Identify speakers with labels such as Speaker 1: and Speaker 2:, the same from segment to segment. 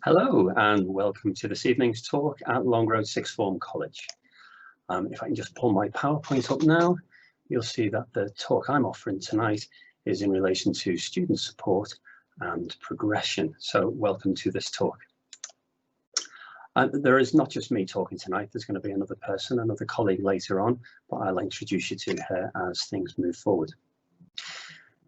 Speaker 1: Hello and welcome to this evening's talk at Long Road Sixth Form College. If I can just pull my PowerPoint up now, you'll see that the talk I'm offering tonight is in relation to student support and progression. So welcome to this talk. There is not just me talking tonight, there's going to be another person, another colleague later on, but I'll introduce you to her as things move forward.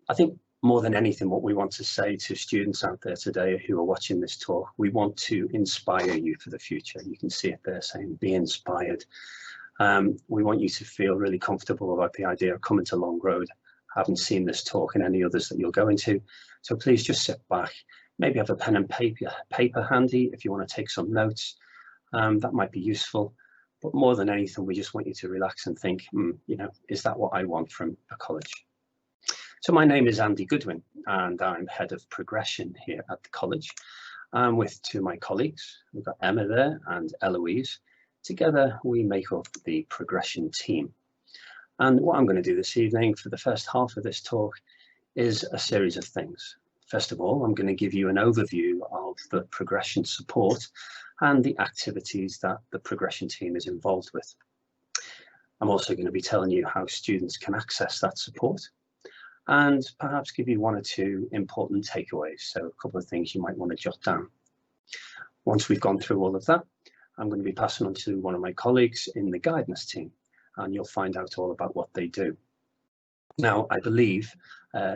Speaker 1: I think more than anything, what we want to say to students out there today who are watching this talk, we want to inspire you for the future. You can see it there saying, be inspired. We want you to feel really comfortable about the idea of coming to Long Road. I haven't seen this talk and any others that you'll go into. So please just sit back, maybe have a pen and paper handy if you want to take some notes. That might be useful. But more than anything, we just want you to relax and think, is that what I want from a college? So my name is Andy Goodwin and I'm head of progression here at the college. I'm with two of my colleagues. We've got Emma there and Eloise. Together we make up the progression team. And what I'm going to do this evening for the first half of this talk is a series of things. First of all, I'm going to give you an overview of the progression support and the activities that the progression team is involved with. I'm also going to be telling you how students can access that support, and perhaps give you one or two important takeaways. So a couple of things you might want to jot down. Once we've gone through all of that, I'm going to be passing on to one of my colleagues in the guidance team, and you'll find out all about what they do. Now, I believe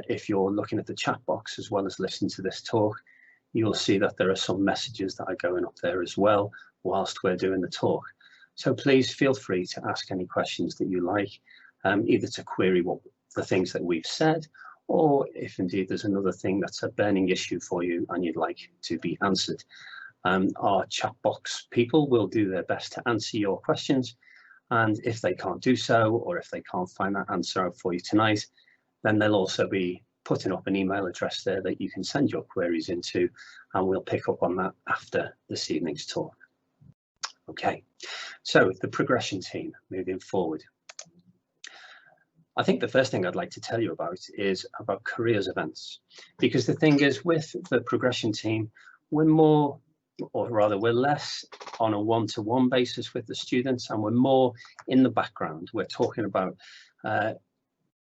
Speaker 1: if you're looking at the chat box as well as listening to this talk, you'll see that there are some messages that are going up there as well whilst we're doing the talk. So please feel free to ask any questions that you like, either to query the things that we've said, or if indeed there's another thing that's a burning issue for you and you'd like to be answered. Our chat box people will do their best to answer your questions, and if they can't do so, or if they can't find that answer out for you tonight, then they'll also be putting up an email address there that you can send your queries into, and we'll pick up on that after this evening's talk. Okay, so the progression team moving forward. I think the first thing I'd like to tell you about is about careers events, because the thing is, with the progression team, we're more, or rather we're less on a one-to-one basis with the students, and we're more in the background. We're talking about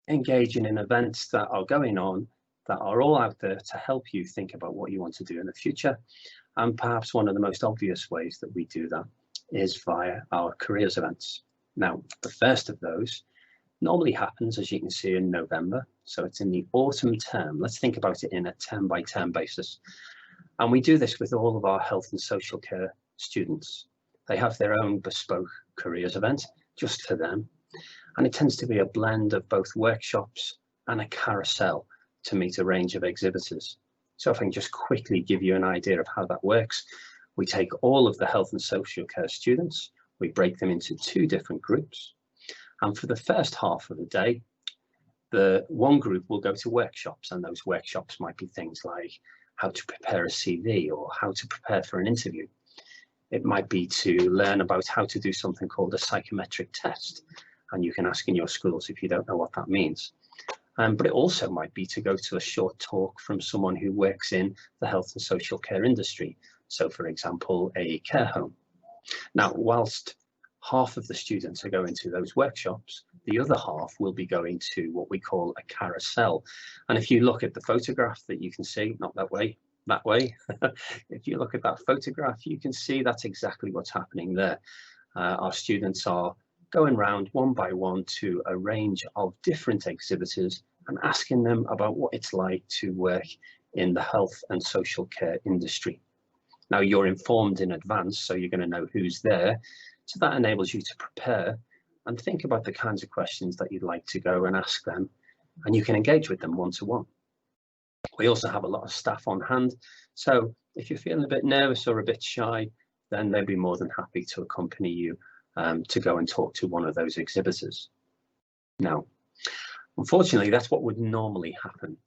Speaker 1: engaging in events that are going on, that are all out there to help you think about what you want to do in the future. And perhaps one of the most obvious ways that we do that is via our careers events. Now, the first of those normally happens, as you can see, in November. So it's in the autumn term. Let's think about it in a term-by-term basis. And we do this with all of our health and social care students. They have their own bespoke careers event just for them. And it tends to be a blend of both workshops and a carousel to meet a range of exhibitors. So if I can just quickly give you an idea of how that works, we take all of the health and social care students, we break them into two different groups. And for the first half of the day, the one group will go to workshops, and those workshops might be things like how to prepare a CV or how to prepare for an interview. It might be to learn about how to do something called a psychometric test, and you can ask in your schools if you don't know what that means. But it also might be to go to a short talk from someone who works in the health and social care industry. So for example, a care home. Now, whilst half of the students are going to those workshops, the other half will be going to what we call a carousel. And if you look at the photograph that you can see, not that way, that way. If you look at that photograph, you can see that's exactly what's happening there. Our students are going round one by one to a range of different exhibitors and asking them about what it's like to work in the health and social care industry. Now, you're informed in advance, so you're going to know who's there. So that enables you to prepare and think about the kinds of questions that you'd like to go and ask them, and you can engage with them one-to-one. We also have a lot of staff on hand, so if you're feeling a bit nervous or a bit shy, then they'd be more than happy to accompany you to go and talk to one of those exhibitors. Now, unfortunately, that's what would normally happen.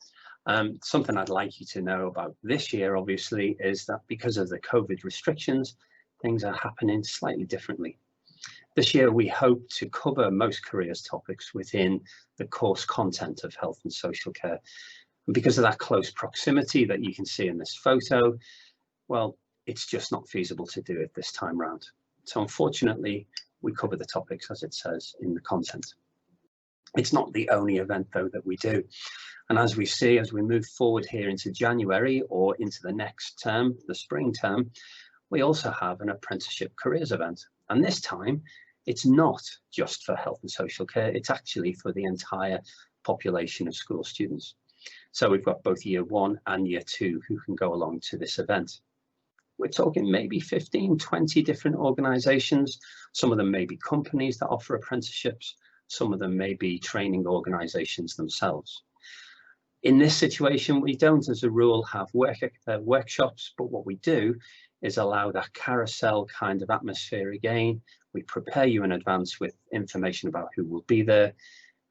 Speaker 1: Something I'd like you to know about this year, obviously, is that because of the COVID restrictions, things are happening slightly differently. This year, we hope to cover most careers topics within the course content of health and social care. And because of that close proximity that you can see in this photo, well, it's just not feasible to do it this time round. So unfortunately, we cover the topics as it says in the content. It's not the only event though that we do. And as we see, as we move forward here into January or into the next term, the spring term, we also have an apprenticeship careers event. And this time, it's not just for health and social care, it's actually for the entire population of school students. So we've got both year 1 and year 2 who can go along to this event. We're talking maybe 15, 20 different organisations. Some of them may be companies that offer apprenticeships. Some of them may be training organisations themselves. In this situation, we don't, as a rule, have workshops, but what we do is allow that carousel kind of atmosphere again. We prepare you in advance with information about who will be there,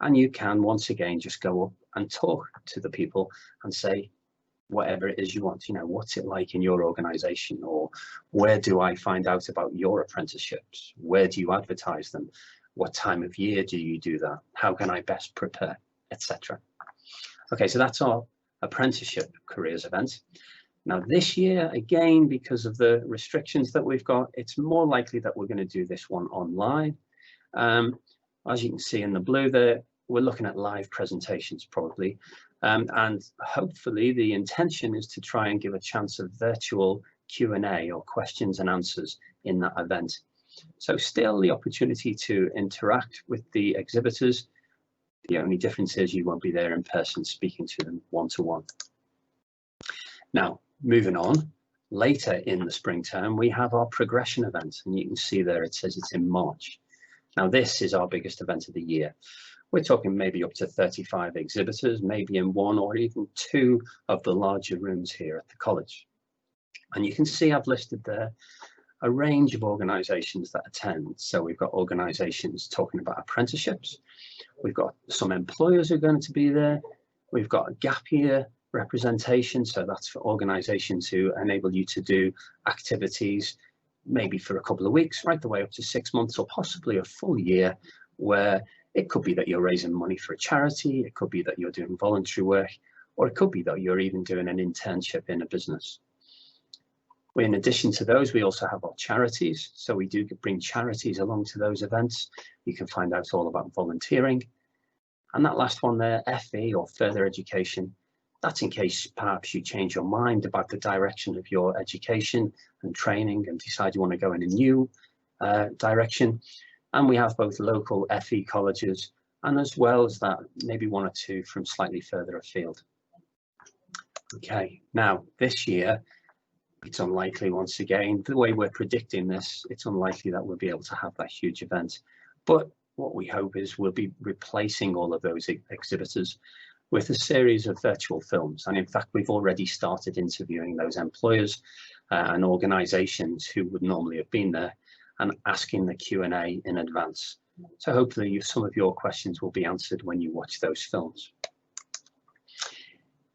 Speaker 1: and you can once again just go up and talk to the people and say whatever it is you want. You know, what's it like in your organisation, or where do I find out about your apprenticeships? Where do you advertise them? What time of year do you do that? How can I best prepare, etc. Okay, so that's our apprenticeship careers event. Now this year, again, because of the restrictions that we've got, it's more likely that we're going to do this one online. As you can see in the blue there, we're looking at live presentations probably. And hopefully the intention is to try and give a chance of virtual Q&A or questions and answers in that event. So still the opportunity to interact with the exhibitors. The only difference is you won't be there in person speaking to them one-to-one. Now, moving on, later in the spring term, we have our progression event, and you can see there it says it's in March. Now, this is our biggest event of the year. We're talking maybe up to 35 exhibitors, maybe in 1 or even 2 of the larger rooms here at the college. And you can see I've listed there a range of organisations that attend. So we've got organisations talking about apprenticeships. We've got some employers who are going to be there. We've got a gap year representation. So that's for organisations who enable you to do activities maybe for a couple of weeks, right the way up to 6 months or possibly a full year, where it could be that you're raising money for a charity, it could be that you're doing voluntary work, or it could be that you're even doing an internship in a business. In addition to those, we also have our charities. So we do bring charities along to those events. You can find out all about volunteering. And that last one there, FE or further education, that's in case perhaps you change your mind about the direction of your education and training and decide you want to go in a new direction. And we have both local FE colleges and as well as that, maybe 1 or 2 from slightly further afield. Okay, now this year, it's unlikely, once again, the way we're predicting this, it's unlikely that we'll be able to have that huge event. But what we hope is we'll be replacing all of those exhibitors with a series of virtual films. And in fact, we've already started interviewing those employers and organisations who would normally have been there and asking the Q&A in advance. So hopefully some of your questions will be answered when you watch those films.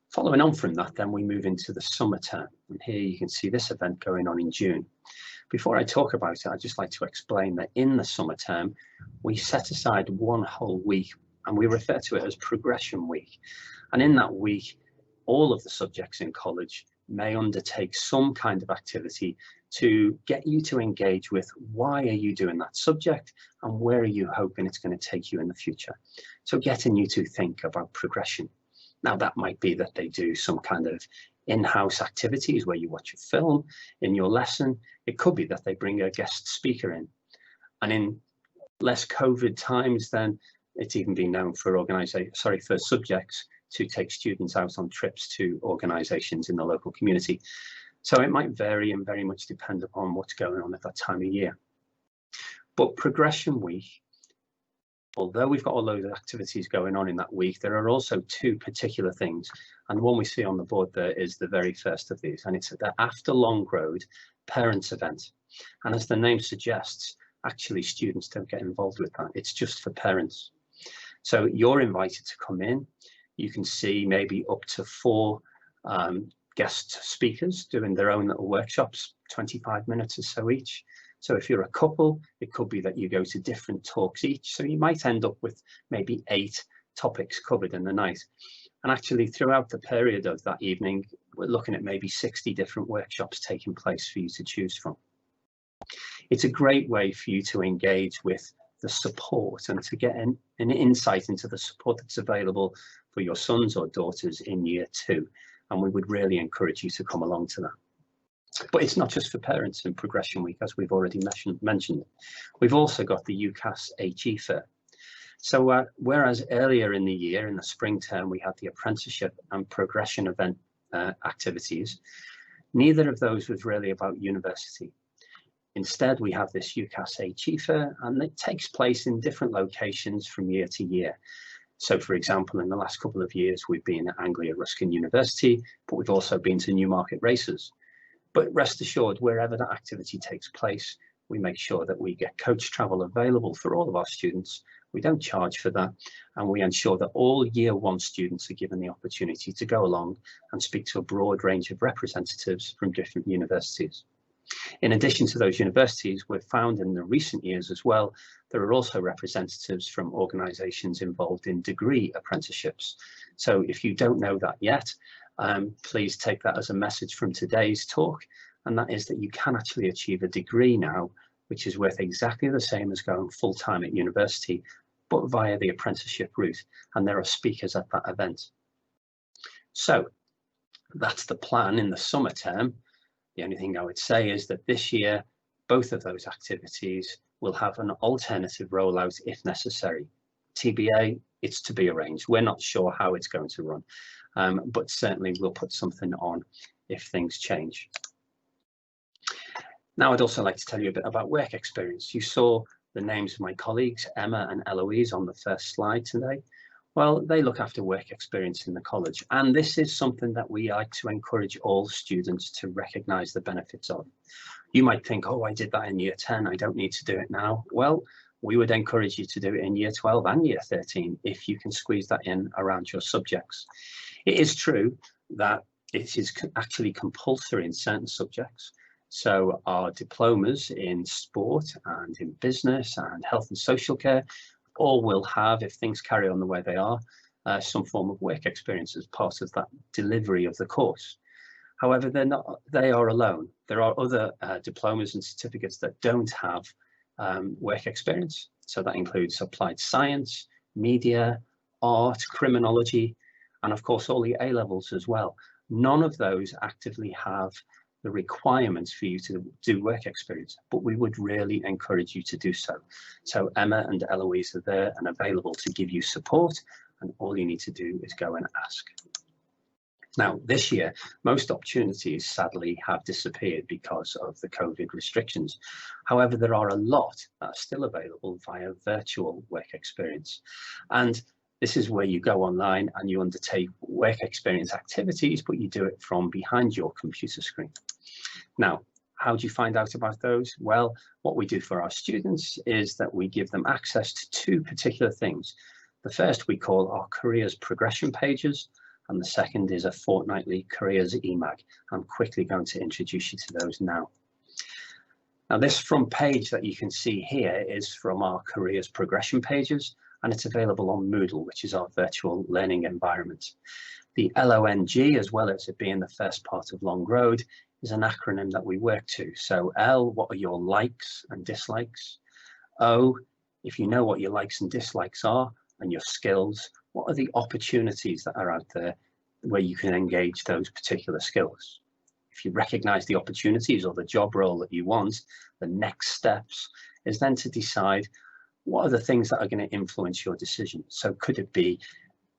Speaker 1: Following on from that, then we move into the summer term. And here you can see this event going on in June. Before I talk about it, I'd just like to explain that in the summer term, we set aside 1 whole week and we refer to it as Progression Week. And in that week, all of the subjects in college may undertake some kind of activity to get you to engage with why are you doing that subject and where are you hoping it's going to take you in the future. So getting you to think about progression. Now that might be that they do some kind of in-house activities where you watch a film in your lesson. It could be that they bring a guest speaker in. And in less COVID times, then it's even been known for for subjects to take students out on trips to organisations in the local community. So it might vary and very much depend upon what's going on at that time of year. But Progression Week, although we've got all those activities going on in that week, there are also 2 particular things. And the one we see on the board there is the very first of these, and it's the After Long Road Parents event. And as the name suggests, actually students don't get involved with that. It's just for parents. So you're invited to come in. You can see maybe up to 4 guest speakers doing their own little workshops, 25 minutes or so each. So if you're a couple, it could be that you go to different talks each. So you might end up with maybe 8 topics covered in the night. And actually throughout the period of that evening, we're looking at maybe 60 different workshops taking place for you to choose from. It's a great way for you to engage with the support and to get an insight into the support that's available for your sons or daughters in year 2. And we would really encourage you to come along to that. But it's not just for parents in Progression Week, as we've already mentioned. We've also got the UCAS HE Fair. So whereas earlier in the year, in the spring term, we had the apprenticeship and progression event activities, neither of those was really about university. Instead, we have this UCAS HE Fair, and it takes place in different locations from year to year. So, for example, in the last couple of years, we've been at Anglia Ruskin University, but we've also been to Newmarket Races. But rest assured, wherever that activity takes place, we make sure that we get coach travel available for all of our students. We don't charge for that, and we ensure that all year 1 students are given the opportunity to go along and speak to a broad range of representatives from different universities. In addition to those universities, we've found in the recent years as well, there are also representatives from organisations involved in degree apprenticeships. So if you don't know that yet, please take that as a message from today's talk, and that is that you can actually achieve a degree now, which is worth exactly the same as going full-time at university, but via the apprenticeship route, and there are speakers at that event. So that's the plan in the summer term. The only thing I would say is that this year, both of those activities will have an alternative rollout if necessary. TBA, it's to be arranged. We're not sure how it's going to run, but certainly we'll put something on if things change. Now, I'd also like to tell you a bit about work experience. You saw the names of my colleagues, Emma and Eloise, on the first slide today. Well, they look after work experience in the college, and this is something that we like to encourage all students to recognise the benefits of. You might think, oh, I did that in year 10, I don't need to do it now. Well, we would encourage you to do it in year 12 and year 13 if you can squeeze that in around your subjects. It is true that it is actually compulsory in certain subjects. So our diplomas in sport and in business and health and social care all will have, if things carry on the way they are, some form of work experience as part of that delivery of the course. However, they are alone. There are other diplomas and certificates that don't have work experience. So that includes applied science, media, art, criminology, and of course all the A-levels as well. None of those actively have the requirements for you to do work experience, but we would really encourage you to do so. So Emma and Eloise are there and available to give you support, and all you need to do is go and ask. Now, this year, most opportunities sadly have disappeared because of the COVID restrictions. However, there are a lot that are still available via virtual work experience. And this is where you go online and you undertake work experience activities, but you do it from behind your computer screen. Now, how do you find out about those? Well, what we do for our students is that we give them access to 2 particular things. The first we call our careers progression pages, and the second is a fortnightly careers EMAG. I'm quickly going to introduce you to those now. Now, this front page that you can see here is from our careers progression pages, and it's available on Moodle, which is our virtual learning environment. The LONG, as well as it being the first part of Long Road, is an acronym that we work to. So L, what are your likes and dislikes? O, if you know what your likes and dislikes are and your skills, what are the opportunities that are out there where you can engage those particular skills? If you recognize the opportunities or the job role that you want, the next steps is then to decide what are the things that are going to influence your decision. So could it be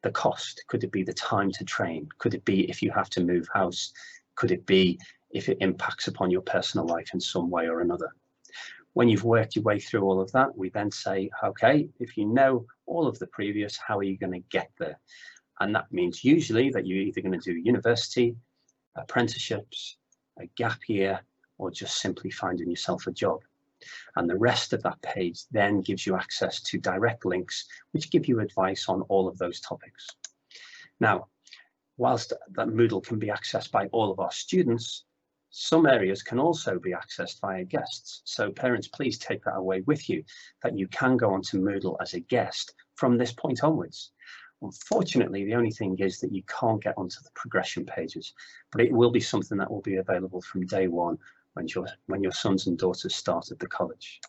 Speaker 1: the cost? Could it be the time to train? Could it be if you have to move house? Could it be if it impacts upon your personal life in some way or another? When you've worked your way through all of that, we then say, okay, if you know all of the previous, how are you going to get there? And that means usually that you're either going to do university, apprenticeships, a gap year, or just simply finding yourself a job. And the rest of that page then gives you access to direct links, which give you advice on all of those topics. Now, whilst that Moodle can be accessed by all of our students, some areas can also be accessed via guests. So parents, please take that away with you, that you can go onto Moodle as a guest from this point onwards. Unfortunately, the only thing is that you can't get onto the progression pages, but it will be something that will be available from day one when your sons and daughters start at the college.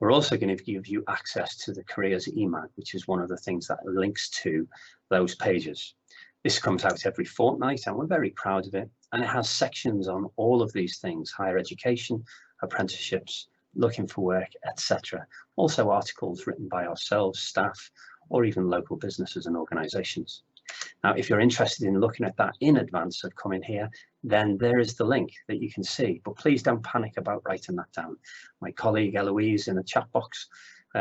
Speaker 1: We're also going to give you access to the careers email, which is one of the things that links to those pages. This comes out every fortnight and we're very proud of it. And it has sections on all of these things: higher education, apprenticeships, looking for work, etc. Also articles written by ourselves, staff, or even local businesses and organisations. Now, if you're interested in looking at that in advance of coming here, then there is the link that you can see, but please don't panic about writing that down. My colleague Eloise in the chat box,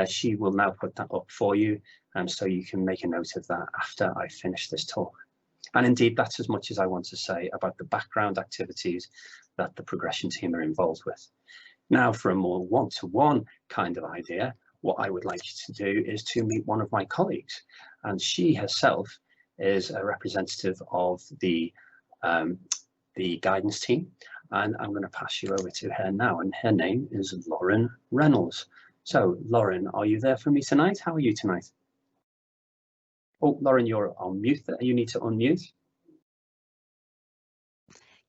Speaker 1: she will now put that up for you, so you can make a note of that after I finish this talk. And indeed, that's as much as I want to say about the background activities that the progression team are involved with. Now, for a more one-to-one kind of idea, what I would like you to do is to meet one of my colleagues, and she herself is a representative of the guidance team, and I'm going to pass you over to her now, and her name is Lauren Reynolds. So Lauren, are you there for me tonight? How are you tonight? Oh, Lauren, you're on mute. You need to unmute.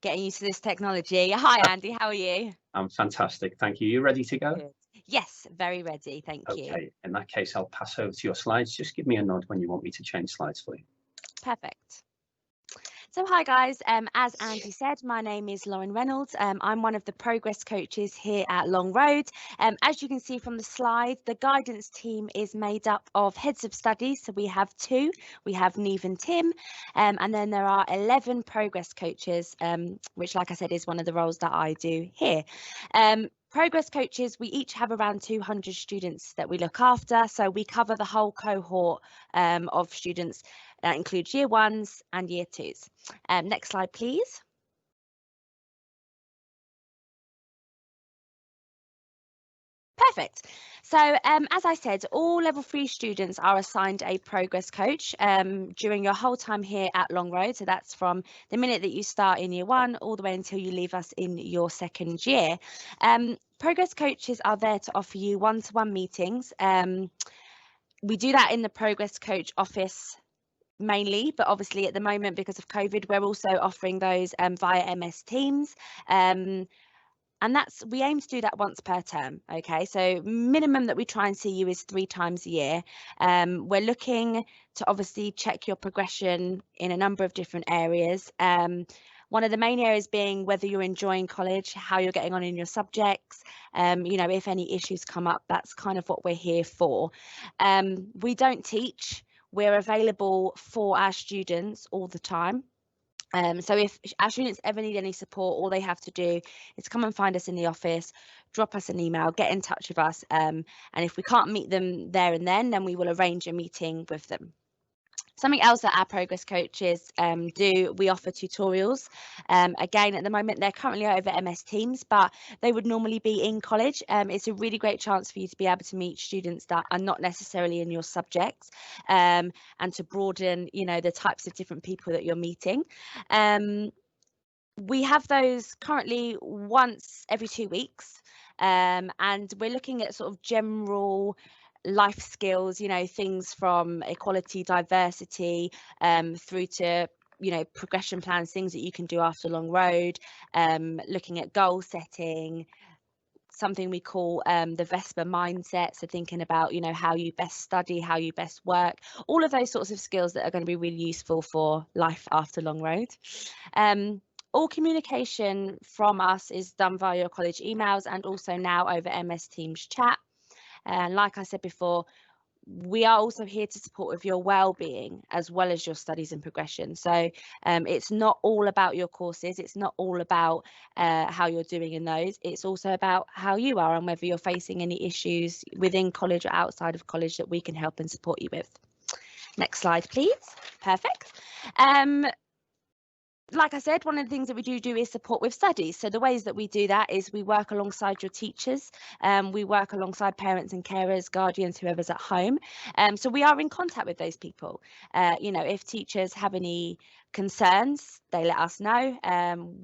Speaker 2: Getting used to this technology. Hi, Andy. How are you?
Speaker 1: I'm fantastic. Thank you. You ready to go?
Speaker 2: Good. Yes, very ready. Thank you.
Speaker 1: Okay. In that case, I'll pass over to your slides. Just give me a nod when you want me to change slides for you.
Speaker 2: Perfect. So hi guys, as Andy said, my name is Lauren Reynolds. I'm one of the progress coaches here at Long Road. As you can see from the slide, the guidance team is made up of heads of studies. So we have two, we have Neve and Tim, and then there are 11 progress coaches, which, like I said, is one of the roles that I do here. Progress coaches, we each have around 200 students that we look after. So we cover the whole cohort of students. That includes year ones and year twos. Next slide, please. Perfect. So as I said, all level 3 students are assigned a progress coach during your whole time here at Long Road. So that's from the minute that you start in year 1 all the way until you leave us in your second year. Progress coaches are there to offer you one-to-one meetings. We do that in the progress coach office mainly, but obviously at the moment, because of COVID, we're also offering those via MS Teams. And we aim to do that once per term. Okay, so minimum that we try and see you is 3 times a year. We're looking to obviously check your progression in a number of different areas. One of the main areas being whether you're enjoying college, how you're getting on in your subjects, you know, if any issues come up, that's kind of what we're here for. We don't teach. We're available for our students all the time. So if our students ever need any support, all they have to do is come and find us in the office, drop us an email, get in touch with us. And if we can't meet them there and then we will arrange a meeting with them. Something else that our progress coaches do, we offer tutorials. Again, at the moment, they're currently over MS Teams, but they would normally be in college. It's a really great chance for you to be able to meet students that are not necessarily in your subjects, and to broaden, you know, the types of different people that you're meeting. We have those currently once every 2 weeks, and we're looking at sort of general life skills, you know, things from equality, diversity, through to, you know, progression plans, things that you can do after Long Road, looking at goal setting, something we call the Vesper mindset, so thinking about, you know, how you best study, how you best work, all of those sorts of skills that are going to be really useful for life after Long Road. All communication from us is done via your college emails and also now over MS Teams chat. And like I said before, we are also here to support with your well-being as well as your studies and progression. So it's not all about your courses. It's not all about how you're doing in those. It's also about how you are and whether you're facing any issues within college or outside of college that we can help and support you with. Next slide, please. Perfect. Like I said, one of the things that we do is support with studies. So the ways that we do that is we work alongside your teachers, we work alongside parents and carers, guardians, whoever's at home. So we are in contact with those people. You know, if teachers have any concerns, they let us know.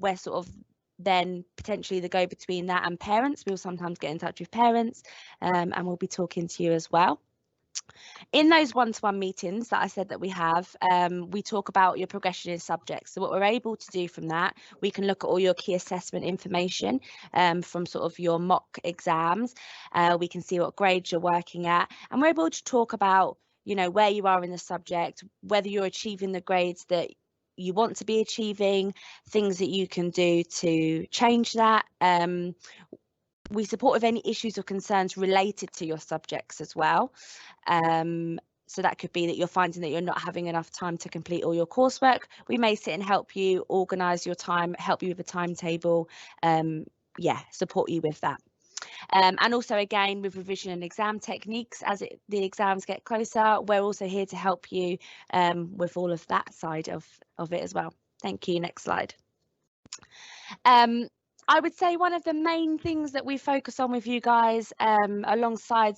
Speaker 2: We're sort of then potentially the go between that and parents. We'll sometimes get in touch with parents, and we'll be talking to you as well. In those one-to-one meetings that I said that we have, we talk about your progression in subjects. So what we're able to do from that, we can look at all your key assessment information from sort of your mock exams. We can see what grades you're working at, and we're able to talk about, you know, where you are in the subject, whether you're achieving the grades that you want to be achieving, things that you can do to change that. We support with any issues or concerns related to your subjects as well. So that could be that you're finding that you're not having enough time to complete all your coursework. We may sit and help you organise your time, help you with a timetable, support you with that. And also, again, with revision and exam techniques, as the exams get closer, we're also here to help you with all of that side of it as well. Thank you. Next slide. I would say one of the main things that we focus on with you guys alongside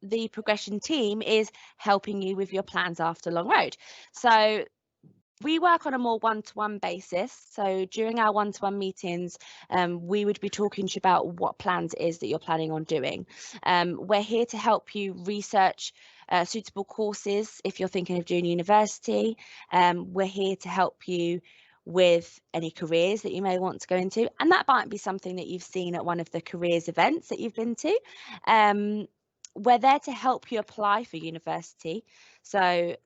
Speaker 2: the progression team is helping you with your plans after Long Road. So we work on a more one-to-one basis. So during our one-to-one meetings, we would be talking to you about what plans it is that you're planning on doing. We're here to help you research suitable courses if you're thinking of doing university. We're here to help you with any careers that you may want to go into, and that might be something that you've seen at one of the careers events that you've been to. We're there to help you apply for university. So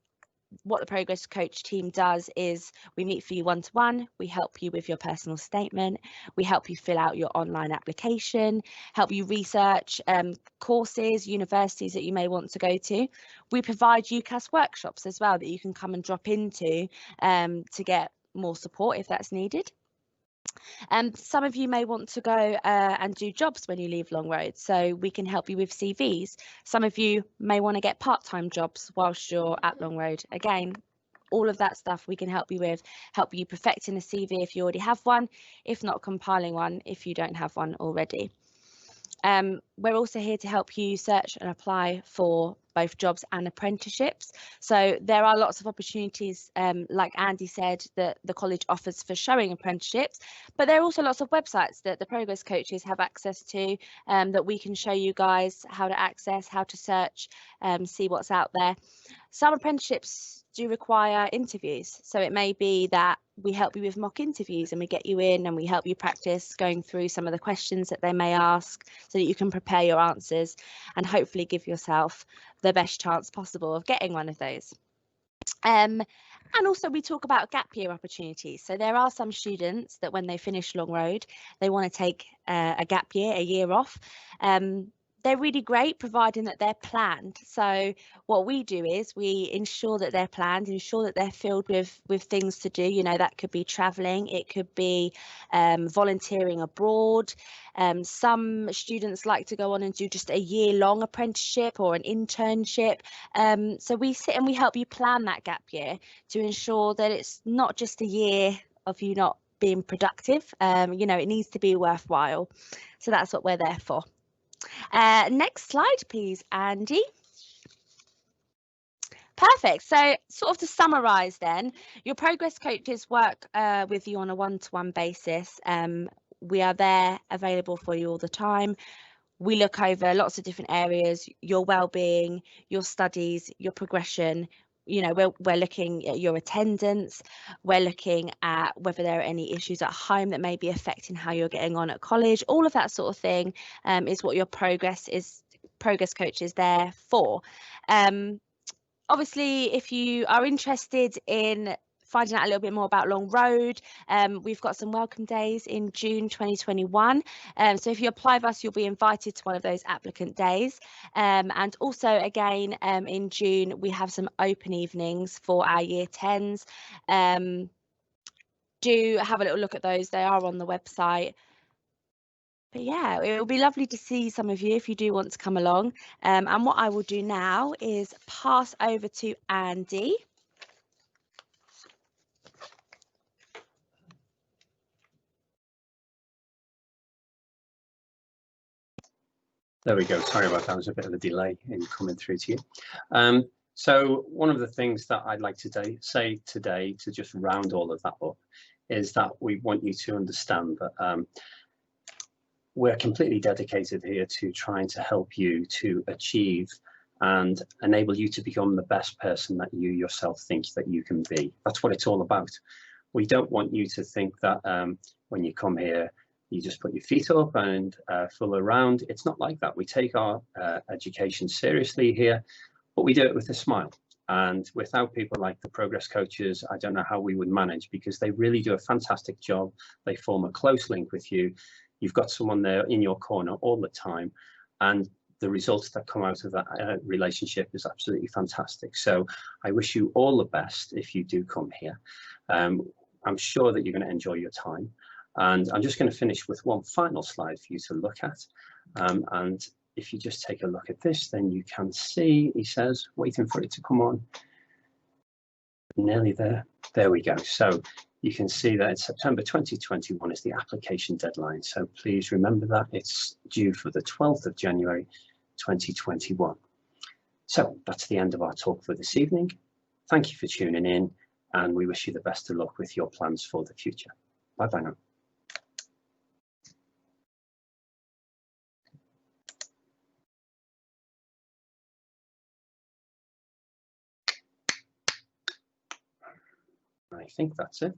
Speaker 2: what the progress coach team does is we meet for you one-to-one, we help you with your personal statement, we help you fill out your online application, help you research courses, universities that you may want to go to. We provide UCAS workshops as well that you can come and drop into to get more support if that's needed. Some of you may want to go and do jobs when you leave Long Road, so we can help you with CVs. Some of you may want to get part-time jobs whilst you're at Long Road. Again, all of that stuff we can help you with, help you perfecting a CV if you already have one, if not compiling one if you don't have one already. We're also here to help you search and apply for both jobs and apprenticeships. So there are lots of opportunities, like Andy said, that the college offers for showing apprenticeships, but there are also lots of websites that the progress coaches have access to that we can show you guys how to access, how to search, see what's out there. Some apprenticeships do require interviews, so it may be that we help you with mock interviews and we get you in and we help you practice going through some of the questions that they may ask so that you can prepare your answers and hopefully give yourself the best chance possible of getting one of those. And also we talk about gap year opportunities. So there are some students that when they finish Long Road, they want to take a gap year, a year off. They're really great providing that they're planned. So what we do is we ensure that they're planned, ensure that they're filled with things to do. You know, that could be traveling, it could be volunteering abroad. Some students like to go on and do just a year-long apprenticeship or an internship. So we sit and we help you plan that gap year to ensure that it's not just a year of you not being productive. You know, it needs to be worthwhile. So that's what we're there for. Next slide, please, Andy. Perfect. So sort of to summarise then, your progress coaches work with you on a one-to-one basis. We are there available for you all the time. We look over lots of different areas, your well-being, your studies, your progression. You know, we're looking at your attendance, we're looking at whether there are any issues at home that may be affecting how you're getting on at college. All of that sort of thing is what your progress coach is there for. Obviously, if you are interested in finding out a little bit more about Long Road, we've got some welcome days in June 2021. So if you apply with us, you'll be invited to one of those applicant days. And also, again, in June, we have some open evenings for our year 10s. Do have a little look at those. They are on the website. But yeah, it will be lovely to see some of you if you do want to come along. And what I will do now is pass over to Andy.
Speaker 1: There we go. Sorry about that. There was a bit of a delay in coming through to you. So one of the things that I'd like to say today to just round all of that up is that we want you to understand that we're completely dedicated here to trying to help you to achieve and enable you to become the best person that you yourself think that you can be. That's what it's all about. We don't want you to think that when you come here, you just put your feet up and fool around. It's not like that. We take our education seriously here, but we do it with a smile. And without people like the progress coaches, I don't know how we would manage, because they really do a fantastic job. They form a close link with you. You've got someone there in your corner all the time. And the results that come out of that relationship is absolutely fantastic. So I wish you all the best if you do come here. I'm sure that you're going to enjoy your time. And I'm just going to finish with one final slide for you to look at. And if you just take a look at this, then you can see, he says, waiting for it to come on. Nearly there. There we go. So you can see that it's September 2021 is the application deadline. So please remember that it's due for the 12th of January 2021. So that's the end of our talk for this evening. Thank you for tuning in, and we wish you the best of luck with your plans for the future. Bye bye now. I think that's it.